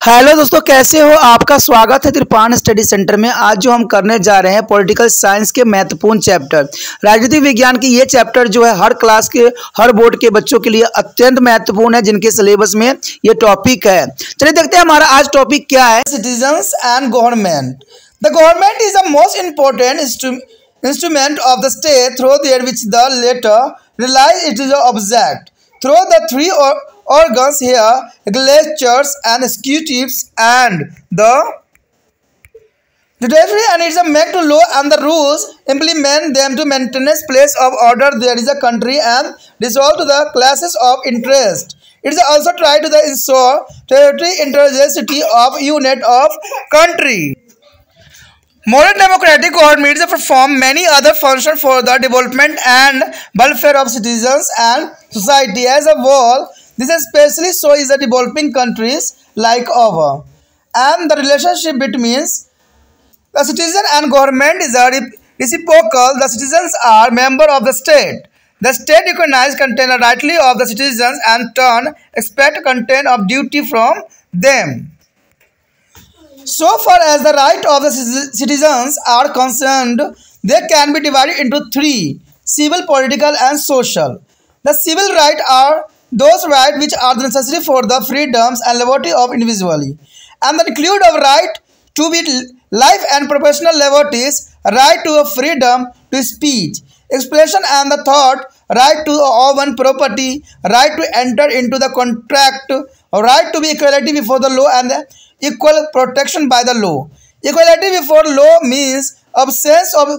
Hello दोस्तों, कैसे हो? आपका स्वागत है त्रिपान स्टडी सेंटर में। आज जो हम करने जा रहे हैं पॉलिटिकल साइंस के महत्वपूर्ण चैप्टर राजनीतिक विज्ञान की ये चैप्टर जो है हर क्लास के हर बोर्ड के बच्चों के लिए अत्यंत महत्वपूर्ण है, जिनके सिलेबस में ये टॉपिक है। चलिए देखते हैं हमारा आज टॉपिक क्या है। Citizens and government. The government is the most important instrument of the state through there which the latter realise it is object through the three organs here, legislatures and executives and the judiciary, and it's a make to law and the rules implement them to maintain a place of order there is a country and resolve to the classes of interest. It is also try to the ensure territory integrity of unit of country. Modern democratic governments perform many other functions for the development and welfare of citizens and society as a whole. This especially so is the developing countries like our, and the relationship between the citizen and government is a reciprocal. The citizens are member of the state. The state recognize content rightly of the citizens and turn expect content of duty from them. So far as the right of the citizens are concerned, they can be divided into three: civil, political, and social. The civil rights are those rights which are necessary for the freedoms and liberty of individually, and that include of right to be life and professional liberties, right to a freedom to speech, expression and the thought, right to own property, right to enter into the contract, right to be equality before the law and equal protection by the law. Equality before law means absence of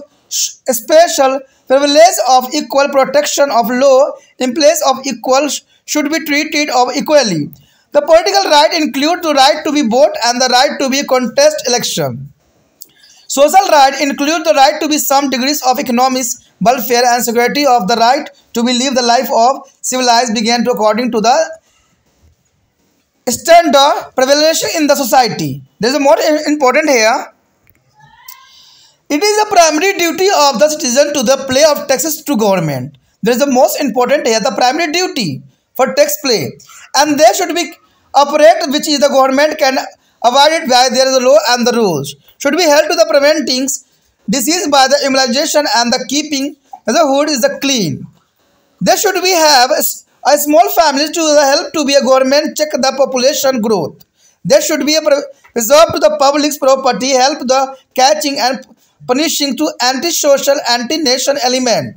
special privilege of equal protection of law in place of equal should be treated of equally. The political right include the right to be vote and the right to be contest election. Social right include the right to be some degrees of economic welfare and security of the right to be live the life of civilized began to according to the standard prevalence in the society. There is a more important here. It is a primary duty of the citizen to the pay of taxes to government. There is the most important here, the primary duty for tax play, and they should be operate which is the government can avoid it by there is a law and the rules should be held to the preventing disease by the immunization and the keeping the hood is the clean. There should be have a small family to help to be a government check the population growth. There should be a reserve to the public's property, help the catching and punishing to anti-social, anti-nation element.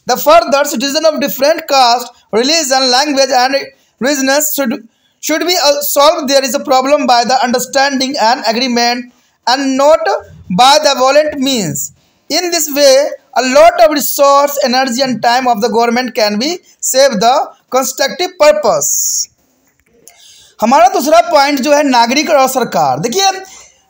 The further citizen of different caste, religion, language and reasons should be solved. There is a problem by the understanding and agreement and not by the violent means. In this way, a lot of resource, energy and time of the government can be saved the constructive purpose. हमारा दूसरा point जो है नागरिक और सरकार। देखिए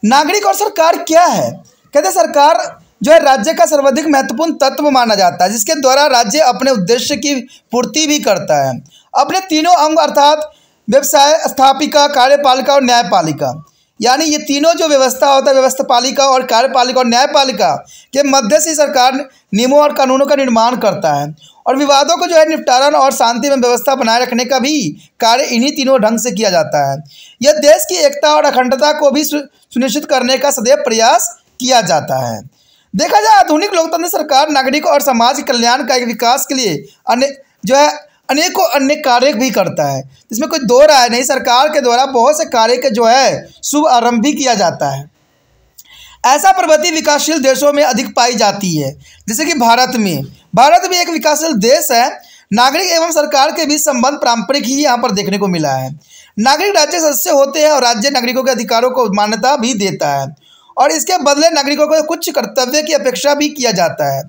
नागरिक और सरकार क्या है। कहते हैं सरकार जो है राज्य का सर्वाधिक महत्वपूर्ण तत्व माना जाता है, जिसके द्वारा राज्य अपने उद्देश्य की पूर्ति भी करता है। अपने तीनों अंग अर्थात व्यवसाय, स्थापिका, कार्यपालिका और न्यायपालिका, यानी ये तीनों जो व्यवस्था होता है, व्यवस्थापालिका और कार्यपालिका और न्यायपालिका के मध्य से सरकार नियमों और कानूनों का निर्माण करता है और विवादों को जो है निपटारा और शांति में व्यवस्था बनाए रखने का भी कार्य इन्हीं तीनों ढंग से किया जाता है। यह देश की एकता और अखंडता को भी सुनिश्चित करने का सदैव प्रयास किया जाता है। देखा जाए आधुनिक लोकतंत्र सरकार नागरिक और समाज कल्याण का विकास के लिए अनेकों अन्य कार्य भी करता है, इसमें कोई दो राय नहीं। सरकार के द्वारा बहुत से कार्य के जो है शुभ आरंभ भी किया जाता है। ऐसा प्रगति विकासशील देशों में अधिक पाई जाती है, जैसे कि भारत में एक विकासशील देश है। नागरिक एवं सरकार के बीच संबंध पारंपरिक ही यहाँ पर देखने को मिला है। नागरिक राज्य सदस्य होते हैं और राज्य नागरिकों के अधिकारों को मान्यता भी देता है और इसके बदले नागरिकों को कुछ कर्तव्य की अपेक्षा भी किया जाता है।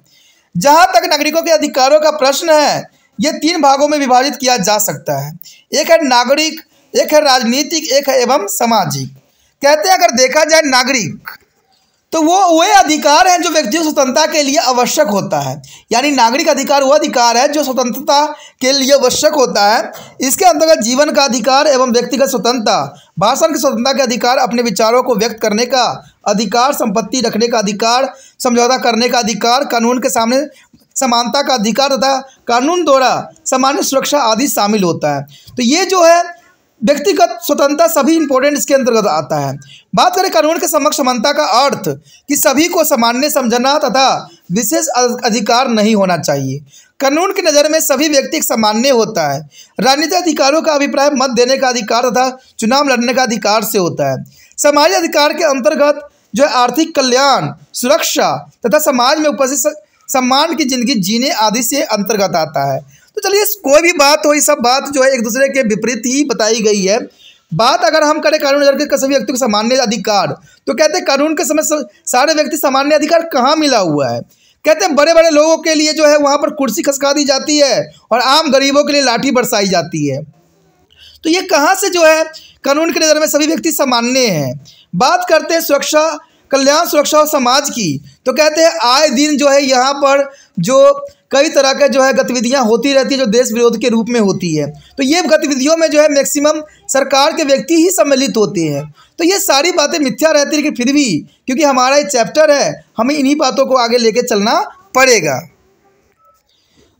जहाँ तक नागरिकों के अधिकारों का प्रश्न है, ये तीन भागों में विभाजित किया जा सकता है। एक है नागरिक, एक है राजनीतिक, एक है एवं सामाजिक। कहते हैं अगर देखा जाए नागरिक तो वो अधिकार हैं जो व्यक्तियों स्वतंत्रता के लिए आवश्यक होता है, यानी नागरिक अधिकार वो अधिकार है जो स्वतंत्रता के लिए आवश्यक होता है। इसके अंतर्गत जीवन का अधिकार एवं व्यक्तिगत स्वतंत्रता, भाषण की स्वतंत्रता के अधिकार, अपने विचारों को व्यक्त करने का अधिकार, संपत्ति रखने का अधिकार, समझौता करने का अधिकार, कानून के सामने समानता का अधिकार तथा कानून द्वारा सामान्य सुरक्षा आदि शामिल होता है। तो ये जो है व्यक्तिगत स्वतंत्रता सभी इंपॉर्टेंट इसके अंतर्गत आता है। बात करें कानून के समक्ष समानता का अर्थ कि सभी को सामान्य समझना तथा विशेष अधिकार नहीं होना चाहिए। कानून की नज़र में सभी व्यक्ति एक सामान्य होता है। राजनीतिक अधिकारों का अभिप्राय मत देने का अधिकार तथा चुनाव लड़ने का अधिकार से होता है। सामाजिक अधिकार के अंतर्गत जो है आर्थिक कल्याण, सुरक्षा तथा समाज में उपस्थित सम्मान की जिंदगी जीने आदि से अंतर्गत आता है। तो चलिए, कोई भी बात हो, ये सब बात जो है एक दूसरे के विपरीत ही बताई गई है। बात अगर हम करें कानून नज़र के सभी व्यक्ति को सामान्य अधिकार, तो कहते हैं कानून के समय सारे व्यक्ति सामान्य अधिकार कहाँ मिला हुआ है। कहते हैं बड़े बड़े लोगों के लिए जो है वहाँ पर कुर्सी खसका दी जाती है और आम गरीबों के लिए लाठी बरसाई जाती है। तो ये कहाँ से जो है कानून की नज़र में सभी व्यक्ति सामान्य हैं। बात करते हैं सुरक्षा, कल्याण, सुरक्षा और समाज की, तो कहते हैं आए दिन जो है यहाँ पर जो कई तरह के जो है गतिविधियाँ होती रहती है जो देश विरोध के रूप में होती है। तो ये गतिविधियों में जो है मैक्सिमम सरकार के व्यक्ति ही सम्मिलित होते हैं। तो ये सारी बातें मिथ्या रहती है, लेकिन फिर भी क्योंकि हमारा ये चैप्टर है, हमें इन्हीं बातों को आगे लेके चलना पड़ेगा।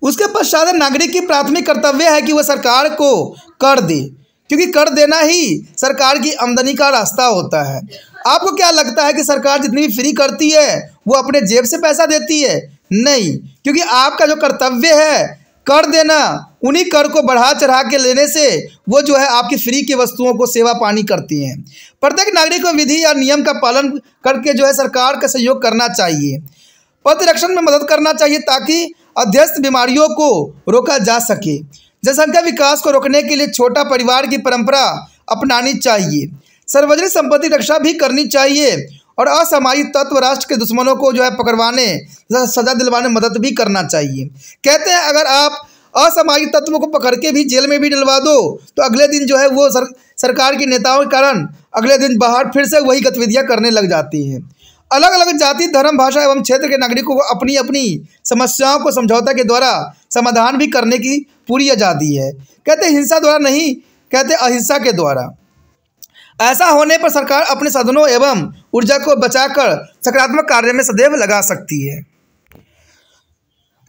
उसके पश्चात नागरिक की प्राथमिक कर्तव्य है कि वह सरकार को कर दे, क्योंकि कर देना ही सरकार की आमदनी का रास्ता होता है। आपको क्या लगता है कि सरकार जितनी भी फ्री करती है वो अपने जेब से पैसा देती है? नहीं, क्योंकि आपका जो कर्तव्य है कर देना, उन्हीं कर को बढ़ा चढ़ा के लेने से वो जो है आपकी फ्री की वस्तुओं को सेवा पानी करती हैं। प्रत्येक नागरिक को विधि या नियम का पालन करके जो है सरकार का सहयोग करना चाहिए, प्रतिरक्षण में मदद करना चाहिए ताकि अध्यस्त बीमारियों को रोका जा सके। जनसंख्या विकास को रोकने के लिए छोटा परिवार की परंपरा अपनानी चाहिए। सार्वजनिक संपत्ति रक्षा भी करनी चाहिए और असामाजिक तत्व राष्ट्र के दुश्मनों को जो है पकड़वाने, सजा दिलवाने में मदद भी करना चाहिए। कहते हैं अगर आप असामाजिक तत्वों को पकड़ के भी जेल में भी डलवा दो तो अगले दिन जो है वो सरकार के नेताओं के कारण अगले दिन बाहर फिर से वही गतिविधियां करने लग जाती हैं। अलग अलग जाति, धर्म, भाषा एवं क्षेत्र के नागरिकों को अपनी अपनी समस्याओं को समझौता के द्वारा समाधान भी करने की पूरी आज़ादी है। कहते हिंसा द्वारा नहीं, कहते अहिंसा के द्वारा। ऐसा होने पर सरकार अपने साधनों एवं ऊर्जा को बचाकर सकारात्मक कार्य में सदैव लगा सकती है।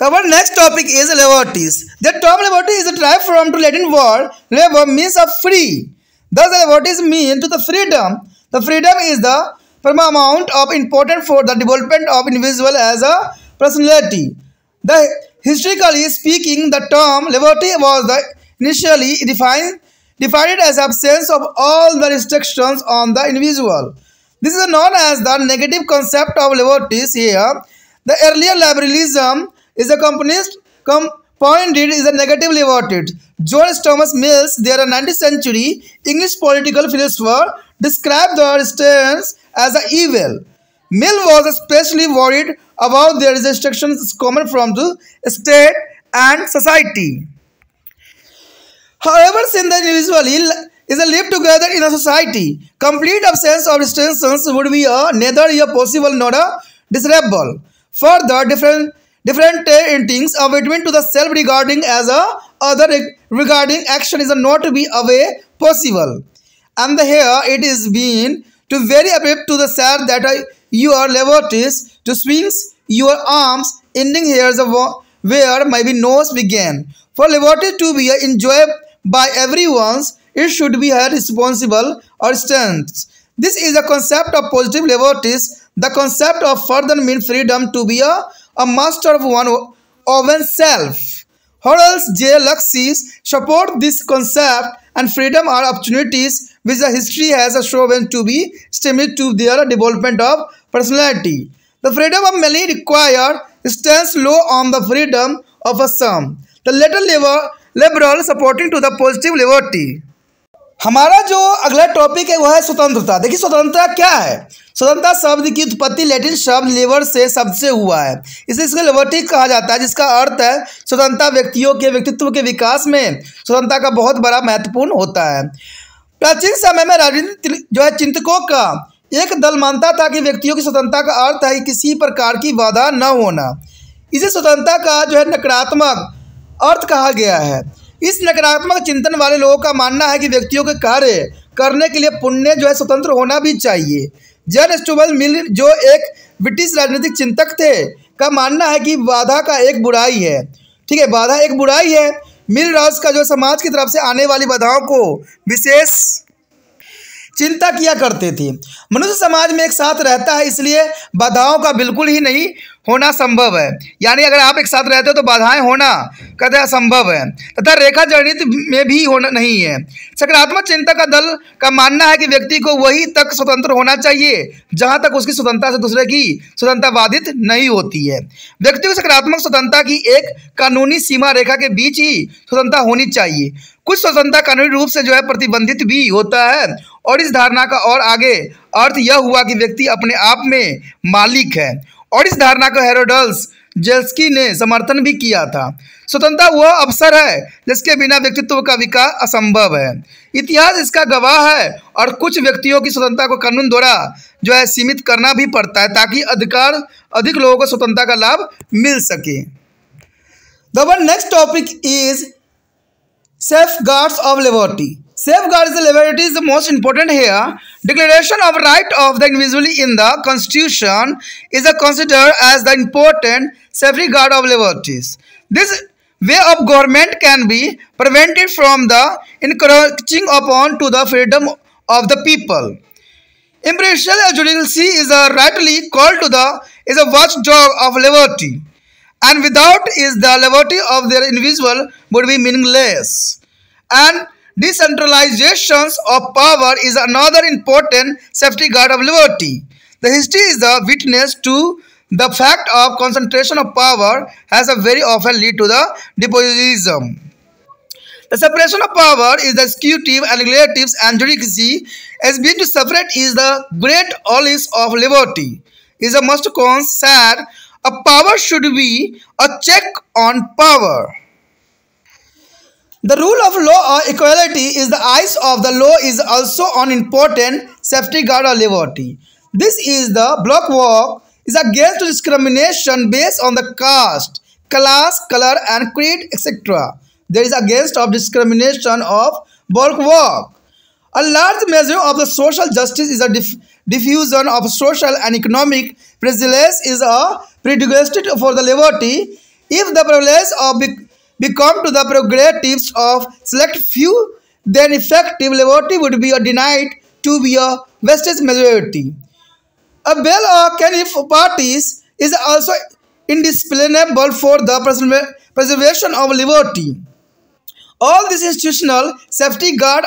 Our next topic is liberties. The term liberty is derived from the Latin word labor, means of free. Thus, liberties mean to the freedom. The freedom is the paramount of important for the development of individual as a personality. The historically speaking, the term liberty was initially defined as absence of all the restrictions on the individual. This is known as the negative concept of liberties. Here, the earlier liberalism is compounded is a negative liberty. John Thomas Mills, the 19th century English political philosopher, described the restraints as an evil. Mill was especially worried about the restrictions common from the state and society. However, since the individual is a live together in a society, complete absence of restrictions would be neither possible nor desirable. Further, different things between to the self regarding as a other regarding action is not to be away possible. And here it is been to very apt to the sad that your liberties to swings your arms, ending here where maybe nose began. For liberty to be enjoyed by everyone, it should be responsible or stance. This is a concept of positive liberties. The concept of further means freedom to be a master of oneself. Horace J. Luxis support this concept, and freedom are opportunities which the history has shown to be stimulated to their development of personality. The freedom of many require stands low on the freedom of some. The latter liberal supporting to the positive liberty. हमारा जो अगला topic है वह है स्वतंत्रता। देखिए स्वतंत्रता क्या है। स्वतंत्रता शब्द की उत्पत्ति लैटिन शब्द लेबर से शब्द से हुआ है। इसे इसको लिबर्टी कहा जाता है, जिसका अर्थ है स्वतंत्रता। व्यक्तियों के व्यक्तित्व के विकास में स्वतंत्रता का बहुत बड़ा महत्वपूर्ण होता है। प्राचीन समय में राजनीतिक जो है चिंतकों का एक दल मानता था कि व्यक्तियों की स्वतंत्रता का अर्थ है किसी प्रकार की बाधा न होना। इसे स्वतंत्रता का जो है नकारात्मक अर्थ कहा गया है। इस नकारात्मक चिंतन वाले लोगों का मानना है कि व्यक्तियों के कार्य करने के लिए पुण्य जो है स्वतंत्र होना भी चाहिए। जॉन स्टुअर्ट मिल, जो एक ब्रिटिश राजनीतिक चिंतक थे, का मानना है कि बाधा का एक बुराई है। ठीक है, बाधा एक बुराई है। मिल रॉस का जो समाज की तरफ से आने वाली बाधाओं को विशेष चिंता किया करते थे। मनुष्य समाज में एक साथ रहता है, इसलिए बाधाओं का बिल्कुल ही नहीं होना संभव है। यानी अगर आप एक साथ रहते हो तो बाधाएं होना कतई असंभव है, तथा रेखा गणित में भी होना नहीं है। सकारात्मक चिंता का दल का मानना है कि व्यक्ति को वही तक स्वतंत्र होना चाहिए जहां तक उसकी स्वतंत्रता से दूसरे की स्वतंत्रता बाधित नहीं होती है। व्यक्ति को सकारात्मक स्वतंत्रता की एक कानूनी सीमा रेखा के बीच ही स्वतंत्रता होनी चाहिए। कुछ स्वतंत्रता कानूनी रूप से प्रतिबंधित भी होता है, और इस धारणा का और आगे अर्थ यह हुआ कि व्यक्ति अपने आप में मालिक है, और इस धारणा को हेरोडस जेल्स्की ने समर्थन भी किया था। स्वतंत्रता वह अवसर है जिसके बिना व्यक्तित्व का विकास असंभव है। इतिहास इसका गवाह है, और कुछ व्यक्तियों की स्वतंत्रता को कानून द्वारा सीमित करना भी पड़ता है ताकि अधिक लोगों को स्वतंत्रता का लाभ मिल सके। The next topic is safeguards of liberty. Safeguards of liberty is the most important here. Declaration of right of the individual in the Constitution is considered as the important safeguard of liberties. This way of government can be prevented from the encroaching upon to the freedom of the people. Impartial judiciary is rightly called is a watchdog of liberty, and without is the liberty of their individual would be meaningless. And decentralization of power is another important safety guard of liberty. The history is the witness to the fact of concentration of power has a very often lead to the despotism. The separation of power is the executive and legislative and judiciary as being to separate is the great olive of liberty. Is a must concern. A power should be a check on power. The rule of law or equality is the eyes of the law is also an important safety guard of liberty. This is the bulwark is against discrimination based on the caste, class, color, and creed, etc. There is against of discrimination of bulwark. A large measure of the social justice is a diffusion of social and economic privilege is a prerequisite for the liberty. If the privilege of become to the prerogatives of select few, then effective liberty would be denied to be a vast majority. A bell or canif parties is also indispensable for the preservation of liberty. All these institutional safety guard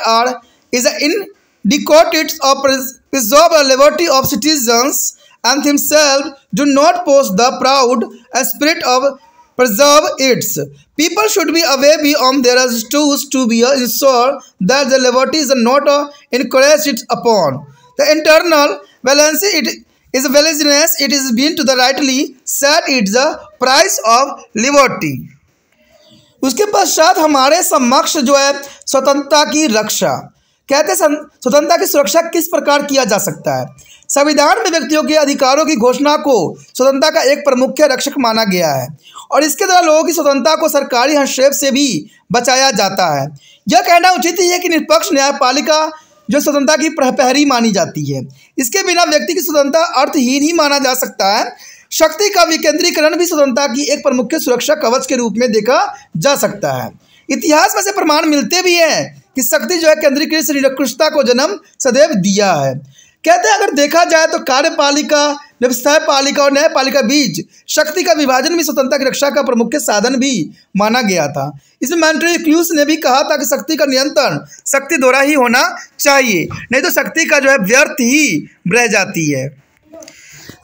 is indicated of preserve the liberty of citizens and themselves do not post the proud spirit of preserve its. People should be aware beyond their tools to be ensure that the liberty is not encouraged upon. The internal balance it is willingness it is been to the rightly set it's the price of liberty. उसके पश्चात हमारे समक्ष स्वतंत्रता की रक्षा कहते हैं। स्वतंत्रता की सुरक्षा किस प्रकार किया जा सकता है। संविधान में व्यक्तियों के अधिकारों की घोषणा को स्वतंत्रता का एक प्रमुख रक्षक माना गया है, और इसके द्वारा लोगों की स्वतंत्रता को सरकारी हस्तक्षेप से भी बचाया जाता है। यह कहना उचित ही है कि निष्पक्ष न्यायपालिका स्वतंत्रता की प्रहरी मानी जाती है। इसके बिना व्यक्ति की स्वतंत्रता अर्थहीन ही माना जा सकता है। शक्ति का विकेंद्रीकरण भी स्वतंत्रता की एक प्रमुख सुरक्षा कवच के रूप में देखा जा सकता है। इतिहास में से प्रमाण मिलते भी हैं कि शक्ति केंद्रीकृत निरंकुशता को जन्म सदैव दिया है। कहते हैं अगर देखा जाए तो कार्यपालिका, व्यवस्थापालिका और न्यायपालिका बीच शक्ति का विभाजन भी स्वतंत्रता की रक्षा का प्रमुख साधन भी माना गया था। इसमें मॉन्टेस्क्यू ने भी कहा था कि शक्ति का नियंत्रण शक्ति द्वारा ही होना चाहिए, नहीं तो शक्ति का व्यर्थ ही रह जाती है।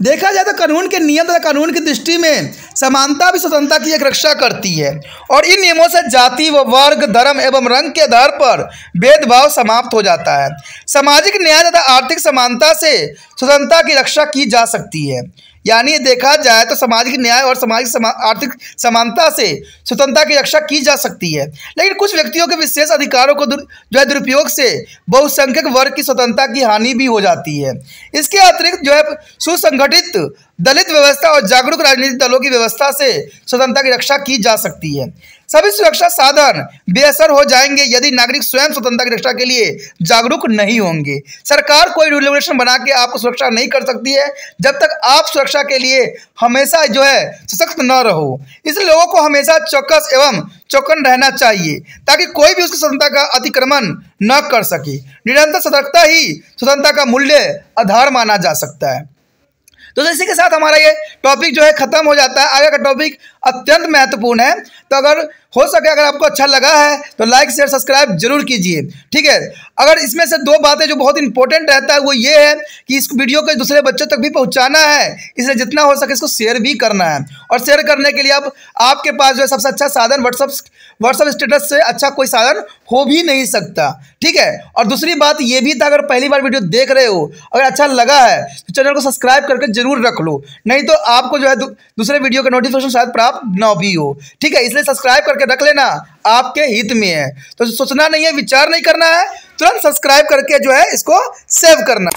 देखा जाए तो कानून के नियम तथा कानून की दृष्टि में समानता भी स्वतंत्रता की एक रक्षा करती है, और इन नियमों से जाति व वर्ग, धर्म एवं रंग के आधार पर भेदभाव समाप्त हो जाता है। सामाजिक न्याय तथा आर्थिक समानता से स्वतंत्रता की रक्षा की जा सकती है। यानी देखा जाए तो सामाजिक न्याय और आर्थिक समानता से स्वतंत्रता की रक्षा की जा सकती है, लेकिन कुछ व्यक्तियों के विशेष अधिकारों को दुरुपयोग से बहुसंख्यक वर्ग की स्वतंत्रता की हानि भी हो जाती है। इसके अतिरिक्त सुसंगठित दलित व्यवस्था और जागरूक राजनीतिक दलों की व्यवस्था से स्वतंत्रता की रक्षा की जा सकती है। सभी सुरक्षा साधन बेअसर हो जाएंगे यदि नागरिक स्वयं स्वतंत्रता की रक्षा के लिए जागरूक नहीं होंगे। सरकार कोई रेगुलेशन बना के आपको सुरक्षा नहीं कर सकती है जब तक आप सुरक्षा के लिए हमेशा सशक्त न रहो। इसलिए लोगों को हमेशा चौकस एवं चौकन रहना चाहिए ताकि कोई भी उसकी स्वतंत्रता का अतिक्रमण न कर सके। निरंतर सतर्कता ही स्वतंत्रता का मूल्य आधार माना जा सकता है। तो इसी के साथ हमारा ये टॉपिक जो है खत्म हो जाता है। आगे का टॉपिक अत्यंत महत्वपूर्ण है, तो अगर हो सके अगर आपको अच्छा लगा है तो लाइक शेयर सब्सक्राइब जरूर कीजिए, ठीक है। अगर इसमें से दो बातें जो बहुत इंपॉर्टेंट रहता है वो ये है कि इस वीडियो को दूसरे बच्चों तक भी पहुंचाना है, इसलिए जितना हो सके इसको शेयर भी करना है। और शेयर करने के लिए अब आपके पास जो है सबसे अच्छा साधन व्हाट्सअप स्टेटस से अच्छा कोई साधन हो भी नहीं सकता, ठीक है। और दूसरी बात ये भी था, अगर पहली बार वीडियो देख रहे हो अगर अच्छा लगा है तो चैनल को सब्सक्राइब करके जरूर रख लो, नहीं तो आपको जो है दूसरे वीडियो का नोटिफिकेशन शायद प्राप्त न भी हो, ठीक है। इसलिए सब्सक्राइब करके रख लेना, आपके हित में है। तो सोचना नहीं है, विचार नहीं करना है, तुरंत सब्सक्राइब करके जो है इसको सेव करना।